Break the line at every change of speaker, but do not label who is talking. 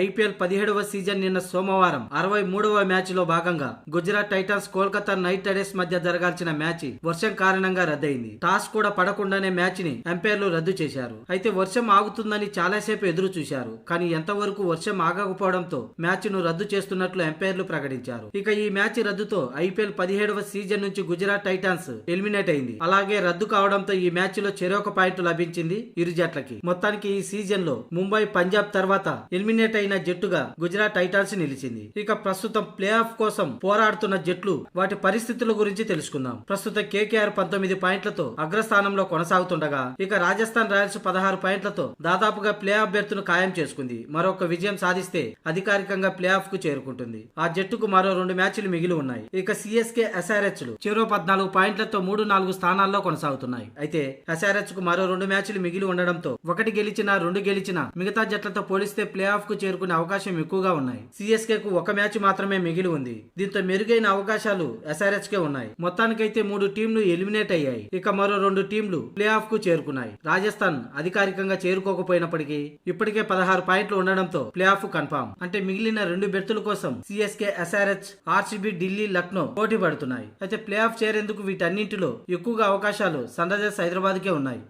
IPL 17వ season నిన్న సోమవారం 63వ match లో భాగంగా Gujarat Titans Kolkata night riders మధ్య జరగాల్సిన మ్యాచ్ వర్షం కారణంగా రద్దయింది. టాస్ కూడా పడకుండానే మ్యాచ్ ని ఎంపైర్లు రద్దు చేశారు. అయితే వర్షం ఆగుతుందని చాలాసేపు ఎదురు చూశారు. కానీ ఎంతవరకు వర్షం ఆగకపోవడంతో మ్యాచ్ ను రద్దు చేస్తున్నట్లు ఎంపైర్లు ప్రకటించారు. ఇక ఈ మ్యాచ్ రద్దుతో ఐపీఎల్ 17వ సీజన్ నుంచి గుజరాత్ టైటన్స్ ఎలిమినేట్ అయింది. అలాగే రద్దు కావడంతో ఈ మ్యాచ్ లో చెరొక పాయింట్ లభించింది ఇరు జట్లకి. మొత్తానికి ఈ సీజన్ లో ముంబై, పంజాబ్ తర్వాత ఎలిమినేట్ అయిన జట్టుగా గుజరాత్ టైటన్స్ నిలిచింది. ఇక ప్రస్తుతం ప్లే ఆఫ్ కోసం పోరాడుతున్న జట్లు వాటి పరిస్థితుల గురించి తెలుసుకుందాం. ప్రస్తుతం కేకేఆర్ 19 పాయింట్లతో అగ్రస్థానంలో కొనసాగుతుండగా ఇక రాజస్థాన్ రాయల్స్ 16 పాయింట్లతో దాదాపుగా ప్లే ఆఫ్ బెర్త్ ను ఖాయం చేసుకుంది. మరొక విజయం సాధిస్తే అధికారికంగా ప్లే ఆఫ్ కు చేరుకుంటుంది. ఆ జట్టుకు మరో 2 మ్యాచ్లు మిగిలి ఉన్నాయి. ఇక సిఎస్కే, ఎస్ఆర్హెచ్ లు చెరో 14 పాయింట్లతో 3-4 స్థానాల్లో కొనసాగుతున్నాయి. అయితే ఎస్ఆర్హెచ్ కు మరో 2 మ్యాచ్లు మిగిలి ఉండడంతో 1 గెలిచినా 2 గెలిచినా మిగతా జట్లతో పోలిస్తే ప్లే ఆఫ్ కు చేరుకునే అవకాశం ఎక్కువగా ఉన్నాయి. సిఎస్కే కు 1 మ్యాచ్ మాత్రమే మిగిలి ఉంది. దీంతో మెరుగైన అవకాశాలు ఎస్ఆర్హెచ్ కే ఉన్నాయి. మొత్తానికైతే 3 టీంలు ఎలిమినేట్ అయ్యాయి. ఇక మరో 2 టీంలు ప్లే ఆఫ్ కు చేరుకున్నాయి. రాజస్థాన్ అధికారికంగా చేరుకోకపోయినప్పటికీ ఇప్పటికే 16 పాయింట్లు ఉండడంతో ప్లే ఆఫ్ కన్ఫామ్. అంటే మిగిలిన 2 బెర్తుల కోసం CSK, SRH, RCB, Delhi, Lucknow పోటీ పడుతున్నాయి. అయితే ప్లే ఆఫ్ చేరేందుకు వీటన్నింటిలో ఎక్కువగా అవకాశాలు సన్ రైజర్స్ హైదరాబాద్ కే ఉన్నాయి.